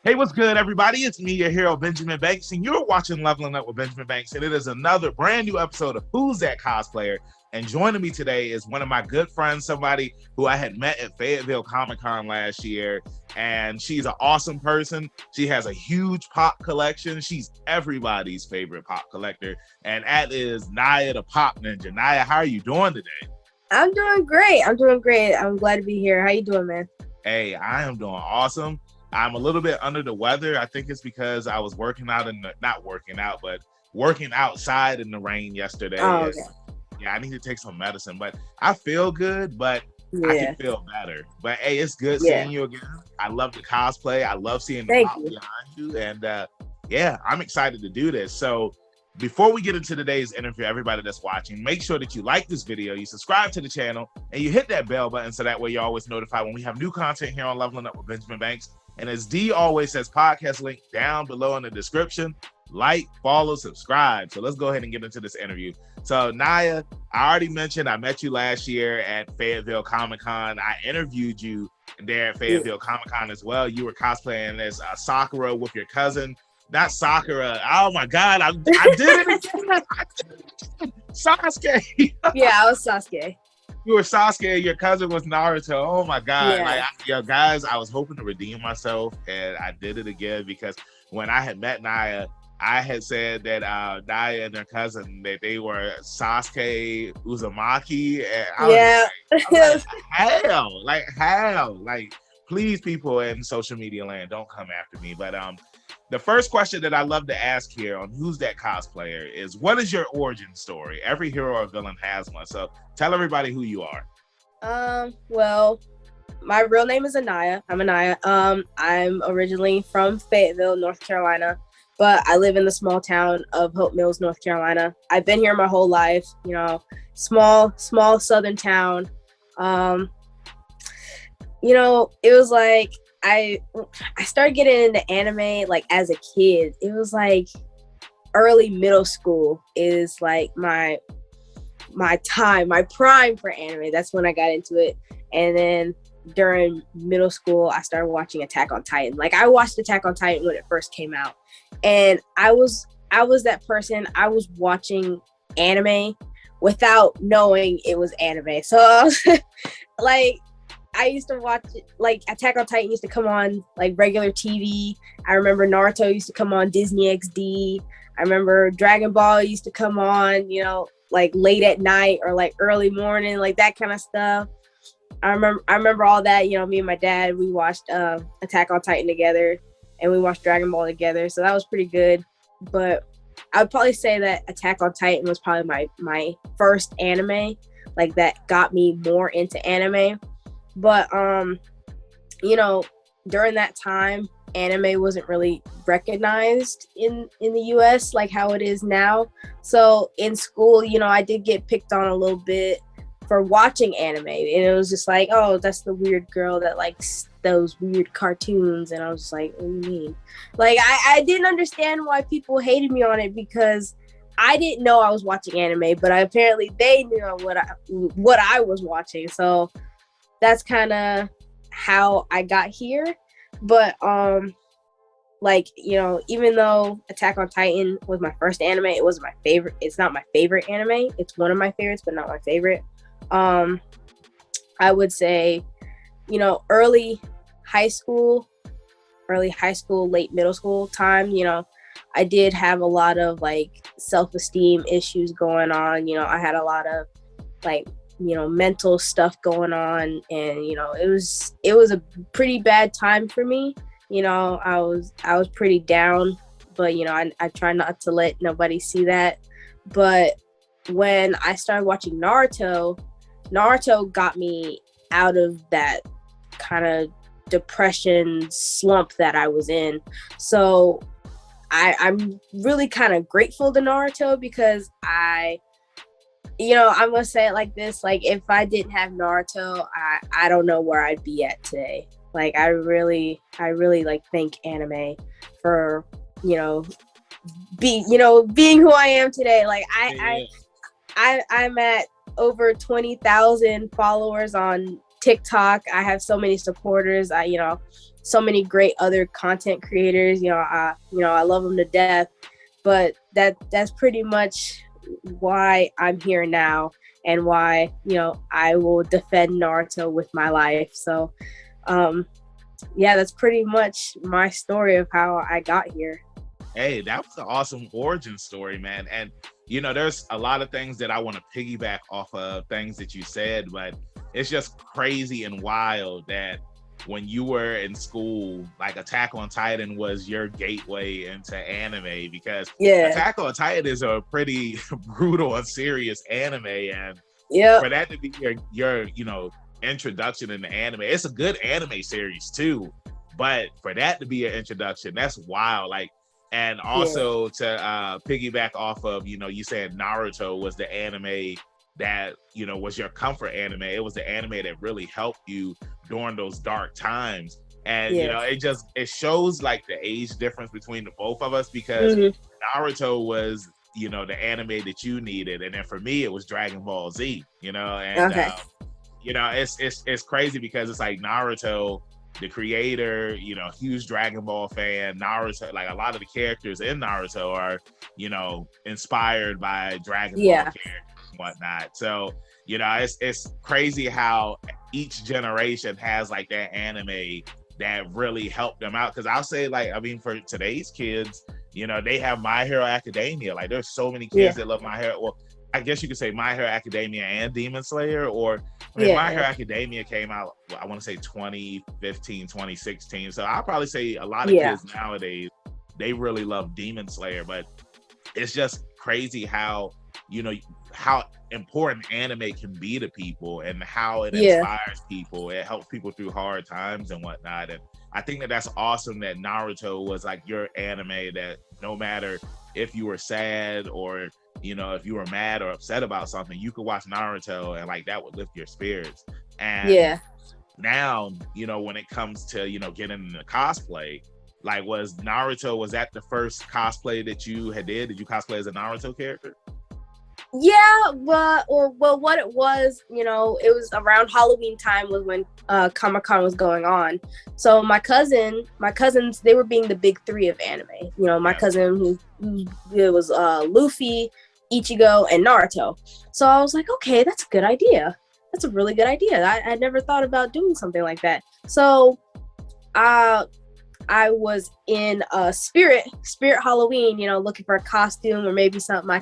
Hey, what's good, everybody? It's me, your hero, Benjamin Banks, and you're watching Leveling Up with Benjamin Banks, and it is another brand new episode of Who's That Cosplayer? And joining me today is one of my good friends, somebody who I had met at Fayetteville Comic-Con last year, and she's an awesome person. She has a huge pop collection. She's everybody's favorite pop collector, and that is NiyaThepopninja. Nia, how are you doing today? I'm doing great. I'm glad to be here. How you doing, man? Hey, I am doing awesome. I'm a little bit under the weather. I think it's because I was working outside in the rain yesterday. Oh, okay. Yeah, I need to take some medicine, but I feel good, but I can feel better. But hey, it's good seeing you again. I love the cosplay. I love seeing the pop behind you. And yeah, I'm excited to do this. So before we get into today's interview, everybody that's watching, make sure that you like this video, you subscribe to the channel, and you hit that bell button so that way you're always notified when we have new content here on Leveling Up with Benjamin Banks. And as D always says, podcast link down below in the description. Like, follow, subscribe. So let's go ahead and get into this interview. So Nia, I already mentioned I met you last year at Fayetteville Comic-Con. I interviewed you there at Fayetteville Comic-Con as well. You were cosplaying as Sakura with your cousin. Not Sakura. Oh my God, I did it again. Sasuke. Yeah, I was Sasuke. You were Sasuke, your cousin was Naruto. Oh my God. Yeah. Guys, I was hoping to redeem myself and I did it again because when I had met Nia, I had said that Nia and their cousin, that they were Sasuke Uzumaki. And I was how? Like, please, people in social media land, don't come after me. But the first question that I love to ask here on Who's That Cosplayer is, what is your origin story? Every hero or villain has one. So tell everybody who you are. Well, my real name is Anaya. I'm Anaya. I'm originally from Fayetteville, North Carolina, but I live in the small town of Hope Mills, North Carolina. I've been here my whole life, you know, small southern town. You know, it was like, I started getting into anime like as a kid. It was like early middle school is like my prime for anime. That's when I got into it. And then during middle school, I started watching Attack on Titan. Like I watched Attack on Titan when it first came out. And I was that person. I was watching anime without knowing it was anime. So I was like, I used to watch like Attack on Titan used to come on like regular TV. I remember Naruto used to come on Disney XD. I remember Dragon Ball used to come on, you know, like late at night or like early morning, like that kind of stuff. I remember all that. You know, me and my dad, we watched Attack on Titan together, and we watched Dragon Ball together. So that was pretty good. But I would probably say that Attack on Titan was probably my first anime, like that got me more into anime. But, you know, during that time, anime wasn't really recognized in the US like how it is now. So in school, you know, I did get picked on a little bit for watching anime. And it was just like, oh, that's the weird girl that likes those weird cartoons. And I was just like, what do you mean? Like, I didn't understand why people hated me on it because I didn't know I was watching anime, but apparently they knew what I was watching. So that's kind of how I got here. But like, you know, even though Attack on Titan was my first anime, it wasn't my favorite. It's not my favorite anime. It's one of my favorites, but not my favorite. I would say, you know, early high school, late middle school time, you know, I did have a lot of like self-esteem issues going on. You know, I had a lot of like, you know, mental stuff going on, and you know, it was a pretty bad time for me. You know, I was pretty down, but you know, I try not to let nobody see that. But when I started watching Naruto got me out of that kind of depression slump that I was in. So I'm really kind of grateful to Naruto because you know, I'm gonna say it like this, like if I didn't have Naruto, I don't know where I'd be at today. Like I really like thank anime for, you know, being who I am today. Like I'm at over 20,000 followers on TikTok. I have so many supporters. So many great other content creators. I love them to death. But that's pretty much why I'm here now, and why I will defend Naruto with my life. So, that's pretty much my story of how I got here. Hey, that was an awesome origin story, man. And there's a lot of things that I want to piggyback off of things that you said, but it's just crazy and wild that when you were in school, like Attack on Titan was your gateway into anime, because Attack on Titan is a pretty brutal and serious anime, and for that to be your introduction into anime, it's a good anime series too, but for that to be your introduction, that's wild. Like, and also to piggyback off of, you said Naruto was the anime that, was your comfort anime. It was the anime that really helped you during those dark times. And, it shows like the age difference between the both of us, because Naruto was, the anime that you needed. And then for me, it was Dragon Ball Z, and, it's crazy because it's like Naruto, the creator, huge Dragon Ball fan. Naruto, like a lot of the characters in Naruto are, inspired by Dragon Ball characters and whatnot. So, it's crazy how each generation has like that anime that really helped them out. Because I'll say, like, I mean, for today's kids, they have My Hero Academia. Like, there's so many kids that love My Hero. Well, I guess you could say My Hero Academia and Demon Slayer, or My Hero Academia came out, I want to say 2015, 2016. So I'll probably say a lot of kids nowadays, they really love Demon Slayer. But it's just crazy how, how important anime can be to people, and how it inspires people. It helps people through hard times and whatnot. And I think that that's awesome that Naruto was like your anime that no matter if you were sad or if you were mad or upset about something, you could watch Naruto and like that would lift your spirits. And now, when it comes to, getting into cosplay, like was that the first cosplay that you did? Did you cosplay as a Naruto character? What it was, it was around Halloween time was when Comic-Con was going on. So my cousins, they were being the big three of anime. My cousin it was Luffy, Ichigo, and Naruto. So I was like, okay, that's a good idea. That's a really good idea. I never thought about doing something like that. So I was in Spirit Halloween, looking for a costume or maybe something I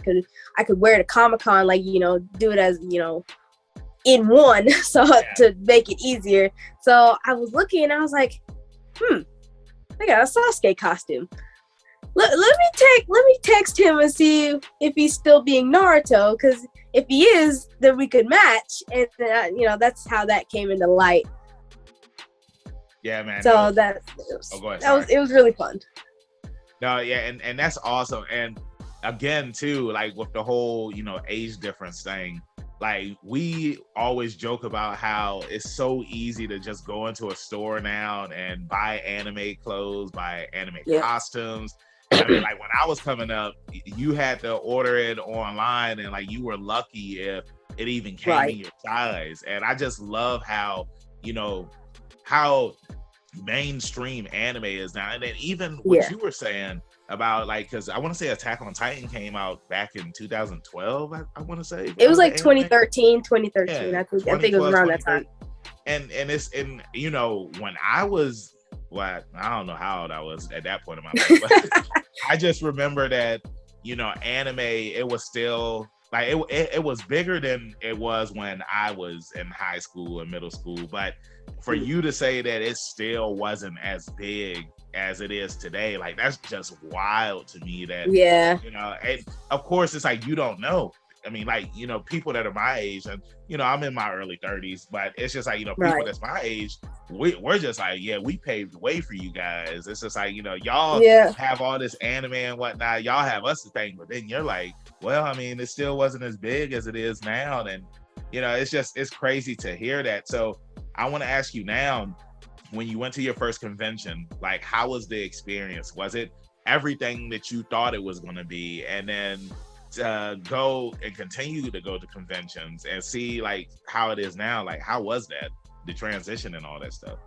could wear to Comic-Con, like, do it as, in one, so to make it easier. So I was looking and I was like, I got a Sasuke costume. Let me text him and see if he's still being Naruto, because if he is, then we could match. And that's how that came into light. Yeah, man. So it was really fun. No, yeah, and that's awesome. And again, too, like with the whole, age difference thing, like we always joke about how it's so easy to just go into a store now and buy anime clothes, buy anime costumes. I mean, like when I was coming up, you had to order it online, and like you were lucky if it even came in your size. And I just love how, how mainstream anime is now. And then even what you were saying about, like, because I want to say Attack on Titan came out back in 2012. I want to say it was like 2013. I think it was around that time. And it's in, when I was, I don't know how old I was at that point in my life, but I just remember that, anime, it was still like it was bigger than it was when I was in high school and middle school. But for you to say that it still wasn't as big as it is today, like that's just wild to me. That and of course it's like you don't know. I mean, like, people that are my age, and I'm in my early 30s, but it's just like, people that's my age, we're just like, we paved the way for you guys. It's just like, y'all have all this anime and whatnot, y'all have us to thank, but then you're like, well, I mean, it still wasn't as big as it is now. And it's crazy to hear that. So I want to ask you now, when you went to your first convention, like, how was the experience? Was it everything that you thought it was going to be? And then go and continue to go to conventions and see like how it is now, like how was that? the transition and all that stuff?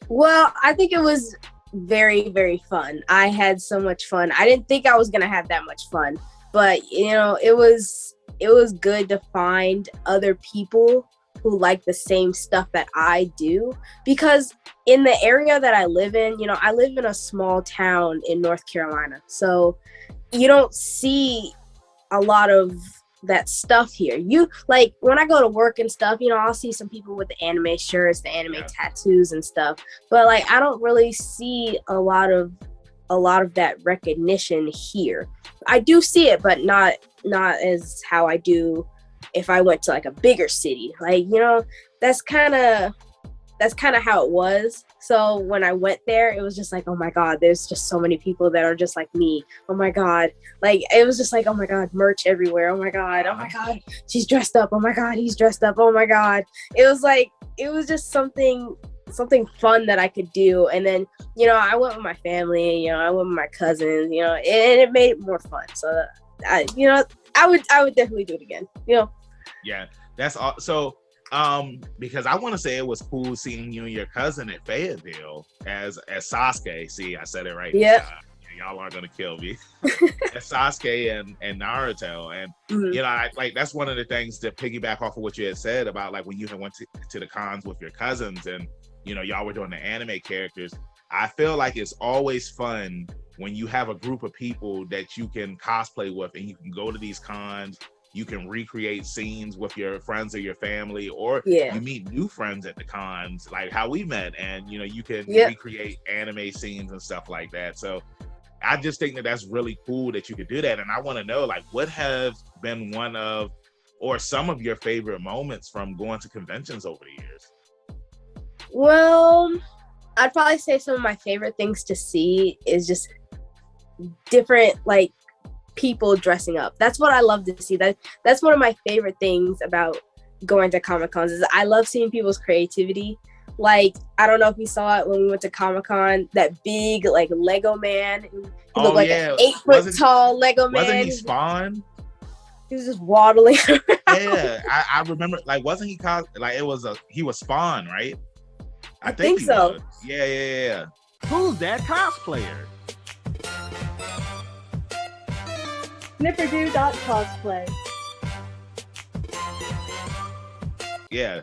Well, I think it was very, very fun. I had so much fun. I didn't think I was gonna have that much fun, but it was good to find other people who like the same stuff that I do, because in the area that I live in, I live in a small town in North Carolina, so you don't see a lot of that stuff here. You like when I go to work and stuff, I'll see some people with the anime shirts, the anime tattoos and stuff, but like I don't really see a lot of that recognition here. I do see it, but not as how I do if I went to like a bigger city. Like, that's kind of how it was. So when I went there, it was just like, oh my God, there's just so many people that are just like me. Oh my God. Like, it was just like, oh my God, merch everywhere. Oh my God, she's dressed up. Oh my God, he's dressed up. Oh my God. It was just something fun that I could do. And then, I went with my family, I went with my cousins, and it made it more fun. So I would definitely do it again, Yeah, that's all. So, because I want to say it was cool seeing you and your cousin at Fayetteville as Sasuke. See, I said it right. Yeah. Y'all aren't gonna kill me. As Sasuke and Naruto, and like that's one of the things to piggyback off of what you had said about like when you went to the cons with your cousins and y'all were doing the anime characters. I feel like it's always fun when you have a group of people that you can cosplay with and you can go to these cons. You can recreate scenes with your friends or your family, or you meet new friends at the cons, like how we met, and you can recreate anime scenes and stuff like that. So I just think that that's really cool that you could do that. And I want to know, like, what has been one of or some of your favorite moments from going to conventions over the years? Well, I'd probably say some of my favorite things to see is just different, like, people dressing up. That's what I love to see. That's one of my favorite things about going to Comic-Cons is I love seeing people's creativity. Like, I don't know if you saw it when we went to Comic-Con, that big like Lego man. He looked like an 8-foot tall Lego man. Wasn't he Spawn? He was just waddling around. Yeah, I remember. Like, wasn't he he was Spawn, right? I think so. Was. Yeah. Who's that cosplayer? Snipperdo.cosplay. Yeah,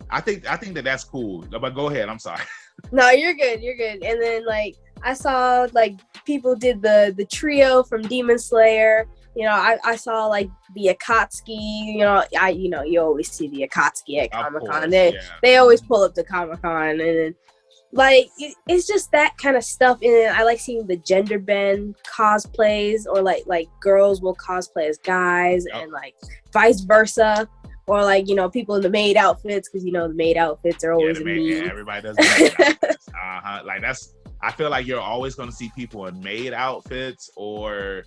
I think that's cool. But go ahead. I'm sorry. No, you're good. And then like I saw like people did the trio from Demon Slayer. I saw like the Akatsuki. You always see the Akatsuki at Comic-Con. They always pull up to Comic-Con, and then like it's just that kind of stuff. And then I like seeing the gender bend cosplays, or like girls will cosplay as guys, and like vice versa, or like people in the maid outfits, because the maid outfits are always everybody does the maid outfits. Like I feel like you're always going to see people in maid outfits, or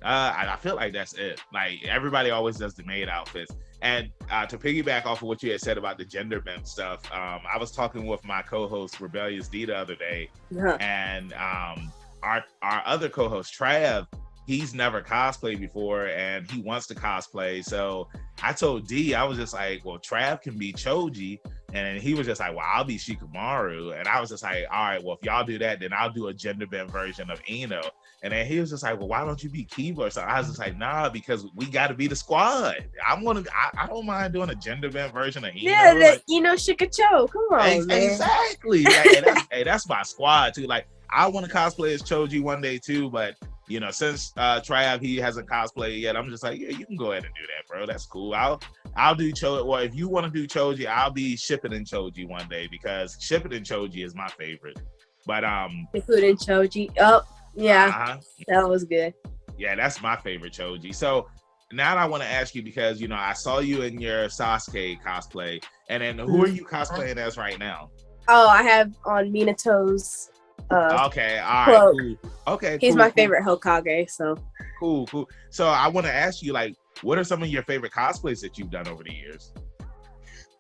I feel like that's it. Like everybody always does the maid outfits. And to piggyback off of what you had said about the gender bend stuff, I was talking with my co-host Rebellious D the other day, and our other co-host Trav, he's never cosplayed before and he wants to cosplay. So I told D, I was just like, well, Trav can be Choji, and he was just like, well, I'll be Shikamaru. And I was just like, all right, well, if y'all do that, then I'll do a gender bend version of Ino. And then he was just like, well, why don't you be Kiba? So I was just like, nah, because we got to be the squad. I don't mind doing a gender bent version of Ino. Yeah, like, Shikacho. Come on, man. Exactly. That's my squad too. Like, I want to cosplay as Choji one day too, but since Trav, he hasn't cosplayed yet, I'm just like, yeah, you can go ahead and do that, bro. That's cool. I'll do Choji. Well, if you want to do Choji, I'll be Shippuden Choji one day, because Shippuden Choji is my favorite. But Shippuden Choji. Oh, yeah, that was good. Yeah, that's my favorite Choji. So now I want to ask you, because I saw you in your Sasuke cosplay, and then who are you cosplaying as right now? Oh, I have on Minato's. Okay, all right, cool. Okay, he's my favorite Hokage. So cool. So I want to ask you, like, what are some of your favorite cosplays that you've done over the years?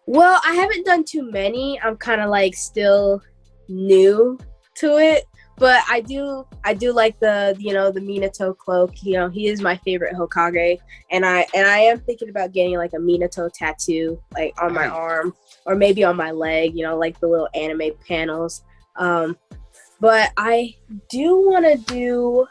Well, I haven't done too many. I'm kind of like still new to it. But I do like the the Minato cloak. He is my favorite Hokage, and I am thinking about getting like a Minato tattoo, like on my arm, or maybe on my leg, you know, like the little anime panels. But I do want to do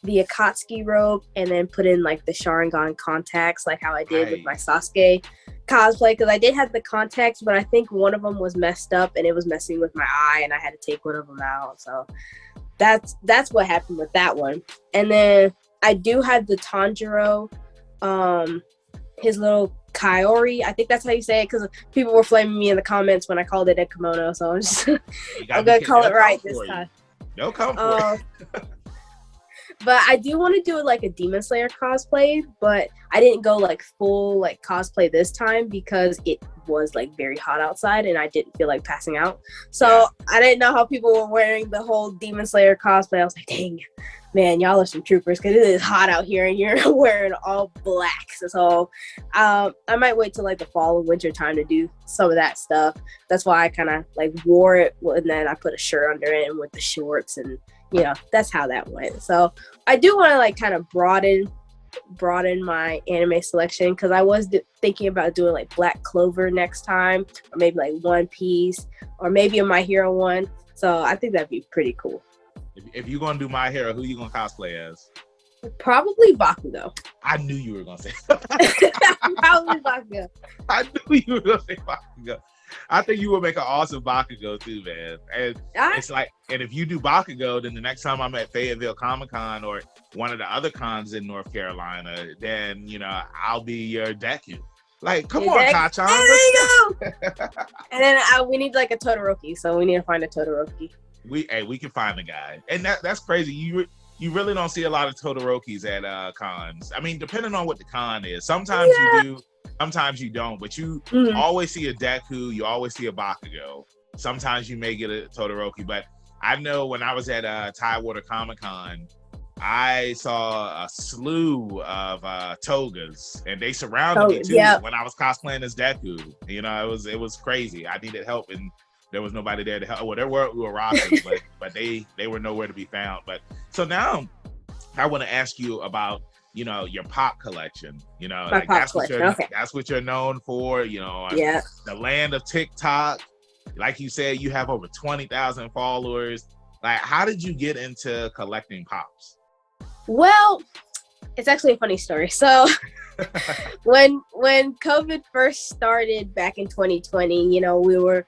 the Akatsuki robe and then put in like the Sharingan contacts, like how I did with my Sasuke cosplay, because I did have the contacts, but I think one of them was messed up and it was messing with my eye, and I had to take one of them out. So that's what happened with that one. And then I do have the Tanjiro, his little Kaori, I think that's how you say it, because people were flaming me in the comments when I called it a kimono, so I'm gonna call it right this time. No come for it. But I do want to do it like a Demon Slayer cosplay, but I didn't go like full like cosplay this time because it was like very hot outside and I didn't feel like passing out. So I didn't know how people were wearing the whole Demon Slayer cosplay. I was like, dang, man, y'all are some troopers, because it is hot out here and you're wearing all black. So I might wait till like the fall and winter time to do some of that stuff. That's why I kind of like wore it, and then I put a shirt under it and with the shorts, and you know, that's how that went. So I do want to like kind of broaden my anime selection, because I was thinking about doing like Black Clover next time, or maybe like One Piece, or maybe a My Hero one. So I think that'd be pretty cool. If you're gonna do My Hero, who you gonna cosplay as? Probably Bakugo. I knew you were gonna say. Probably Bakugo. I knew you were gonna say Bakugo. I think you would make an awesome Bakugo too, man. And it's like, and if you do Bakugo, then the next time I'm at Fayetteville Comic Con or one of the other cons in North Carolina, then you know I'll be your Deku. Like, come on, Kachan. There you go. And then we need like a Todoroki, so we need to find a Todoroki. We can find the guy, and that's crazy. You really don't see a lot of Todorokis at cons. I mean, depending on what the con is, sometimes you do. Sometimes you don't, but you always see a Deku, you always see a Bakugo. Sometimes you may get a Todoroki, but I know when I was at Tidewater Comic Con, I saw a slew of togas, and they surrounded me too when I was cosplaying as Deku. You know, it was crazy. I needed help, and there was nobody there to help. Well, there were rockers, but they were nowhere to be found. But so now I want to ask you about, you know, your pop collection. You know, like that's what you're known for. You know, the land of TikTok. Like you said, you have over 20,000 followers. Like, how did you get into collecting pops? Well, it's actually a funny story. So when COVID first started back in 2020, you know,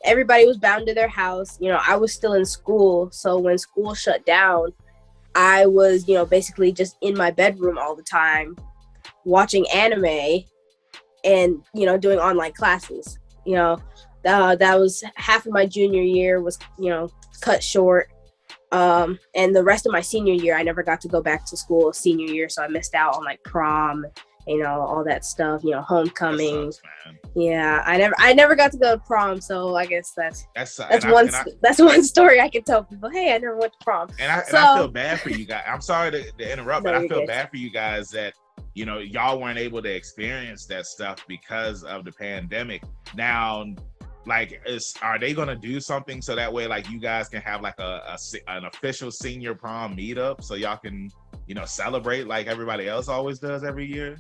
everybody was bound to their house. You know, I was still in school. So when school shut down, I was, you know, basically just in my bedroom all the time, watching anime and, you know, doing online classes. You know, that was half of my junior year was, you know, cut short. And the rest of my senior year, I never got to go back to school senior year. So I missed out on like prom, you know, all that stuff, you know, homecoming. That sucks, yeah, I never got to go to prom, so I guess that's one story I can tell people. Hey, I never went to prom. And I feel bad for you guys. I'm sorry to interrupt, but I feel bad for you guys that, you know, y'all weren't able to experience that stuff because of the pandemic. Now, like, are they gonna do something so that way, like, you guys can have like an official senior prom meetup so y'all can, you know, celebrate like everybody else always does every year?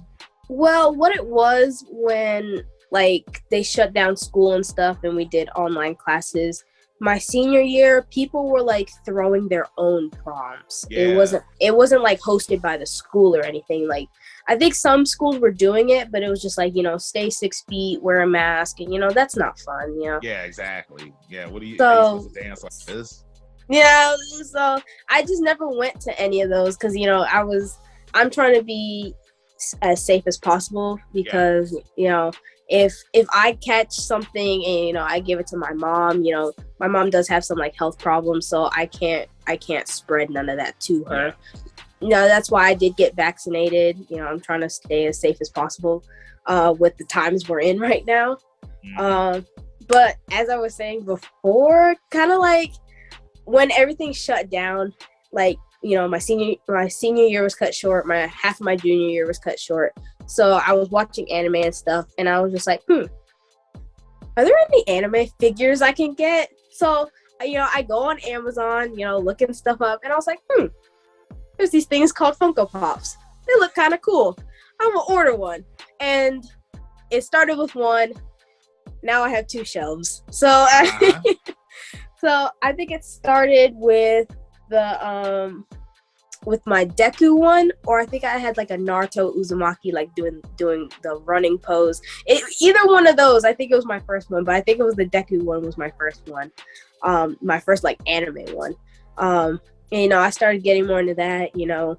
Well, what it was when like they shut down school and stuff and we did online classes, my senior year, people were like throwing their own proms. It wasn't like hosted by the school or anything. Like, I think some schools were doing it, but it was just like, you know, stay 6 feet, wear a mask, and you know, that's not fun, you know? Yeah, exactly. Yeah, are you supposed to dance like this? Yeah, so I just never went to any of those because, you know, I'm trying to be as safe as possible because, you know, if I catch something and, you know, I give it to my mom, you know, my mom does have some like health problems, so I can't spread none of that to her. Yeah. You know, that's why I did get vaccinated. You know, I'm trying to stay as safe as possible with the times we're in right now. But as I was saying before, kind of like when everything shut down, like, you know, my senior year was cut short. Half of my junior year was cut short. So I was watching anime and stuff, and I was just like, are there any anime figures I can get? So, you know, I go on Amazon, you know, looking stuff up, and I was like, there's these things called Funko Pops. They look kind of cool. I'm gonna order one. And it started with one. now I have 2 shelves. So so I think it started with the with my Deku one, or I think I had like a Naruto Uzumaki, like doing the running pose. Either one of those, I think it was my first one, but I think it was the Deku one was my first one, my first like anime one. And, you know, I started getting more into that. You know,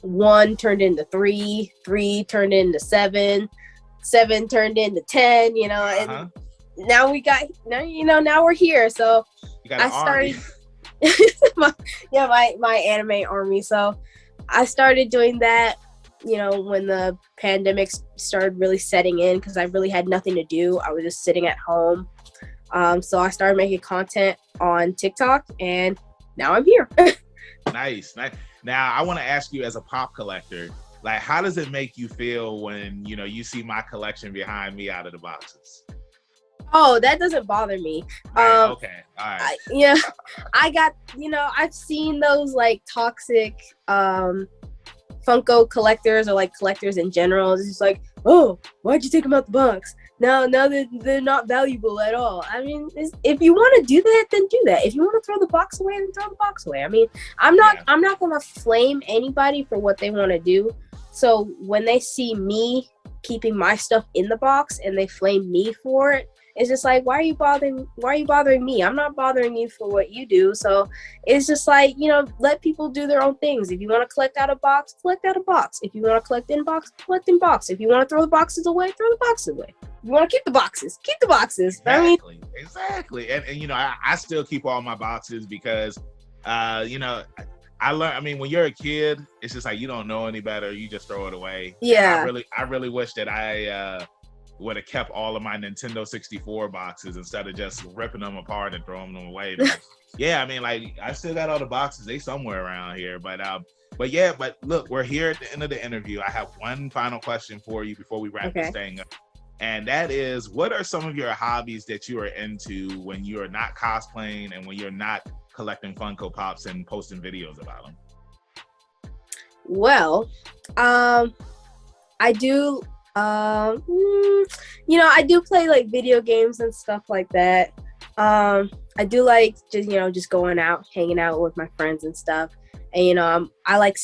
1 turned into 3, 3 turned into 7, 7 turned into 10. You know, and now now we're here. So you got an army. my anime army. So I started doing that, you know, when the pandemic started really setting in, because I really had nothing to do. I was just sitting at home. So I started making content on TikTok, and now I'm here. Nice. Now I want to ask you, as a pop collector, like, how does it make you feel when, you know, you see my collection behind me out of the boxes? Oh, that doesn't bother me. Okay. All right. I got, you know, I've seen those like toxic Funko collectors, or like collectors in general. It's just like, oh, why'd you take them out the box? No, they're not valuable at all. I mean, if you want to do that, then do that. If you want to throw the box away, then throw the box away. I mean, I'm not gonna flame anybody for what they want to do. So when they see me keeping my stuff in the box and they flame me for it, it's just like, why are you bothering me? I'm not bothering you for what you do. So it's just like, you know, let people do their own things. If you want to collect out a box, collect out a box. If you want to collect in box, collect in box. If you want to throw the boxes away, throw the boxes away. If you want to keep the boxes, keep the boxes. Exactly. And you know, I still keep all my boxes because, you know, I learned, I mean, when you're a kid, it's just like, you don't know any better. You just throw it away. Yeah. I really wish that I would have kept all of my Nintendo 64 boxes instead of just ripping them apart and throwing them away. Yeah, I mean, like, I still got all the boxes. They somewhere around here. But look, we're here at the end of the interview. I have one final question for you before we wrap this thing up. And that is, what are some of your hobbies that you are into when you are not cosplaying and when you're not collecting Funko Pops and posting videos about them? Well, I do, you know, I do play like video games and stuff like that. I do like just going out, hanging out with my friends and stuff. And you know, I like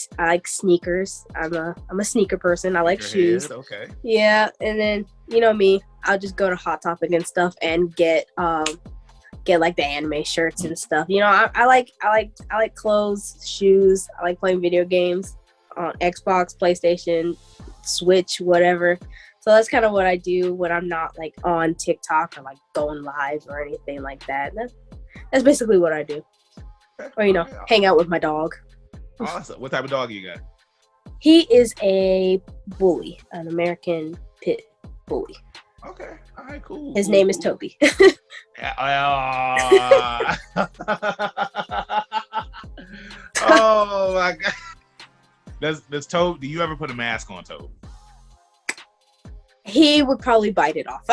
sneakers. I'm a sneaker person. I like shoes. Okay. Yeah, and then you know me, I'll just go to Hot Topic and stuff and get like the anime shirts and stuff. You know, I like clothes, shoes. I like playing video games on Xbox, PlayStation, Switch, whatever. So that's kind of what I do when I'm not like on TikTok or like going live or anything like that. That's basically what I do. Or, you know, hang out with my dog. Awesome. What type of dog you got? He is a bully, an American pit bully. Okay. All right, cool. His name is Toby. Oh my God. Does Toby, do you ever put a mask on Toby? He would probably bite it off.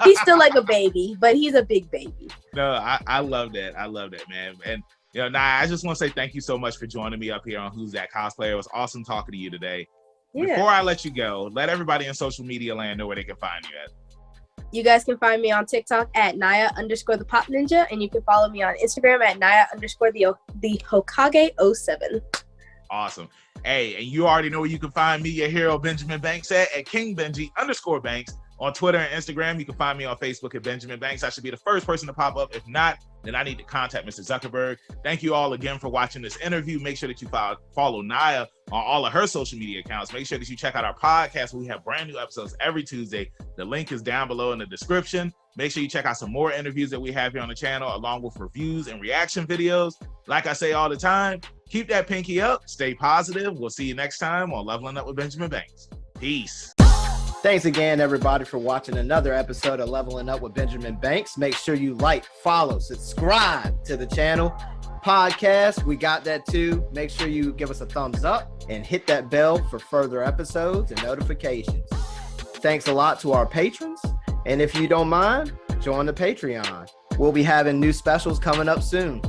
He's still like a baby, but he's a big baby. No, I love that. I love that, man. And you know, I just want to say thank you so much for joining me up here on Who's That Cosplayer. It was awesome talking to you today. Yeah. Before I let you go, let everybody in social media land know where they can find you at. You guys can find me on TikTok at Niya_thepopninja, and you can follow me on Instagram at Niya_the Hokage07. Awesome. Hey, and you already know where you can find me, your hero Benjamin Banks at KingBenji_Banks on Twitter and Instagram. You can find me on Facebook at Benjamin Banks. I should be the first person to pop up. If not, then I need to contact Mr. Zuckerberg. Thank you all again for watching this interview. Make sure that you follow Niya on all of her social media accounts. Make sure that you check out our podcast. We have brand new episodes every Tuesday. The link is down below in the description. Make sure you check out some more interviews that we have here on the channel, along with reviews and reaction videos. Like I say all the time, keep that pinky up, stay positive. We'll see you next time on Leveling Up with Benjamin Banks. Peace. Thanks again, everybody, for watching another episode of Leveling Up with Benjamin Banks. Make sure you like, follow, subscribe to the channel. Podcast, we got that too. Make sure you give us a thumbs up and hit that bell for further episodes and notifications. Thanks a lot to our patrons. And if you don't mind, join the Patreon. We'll be having new specials coming up soon.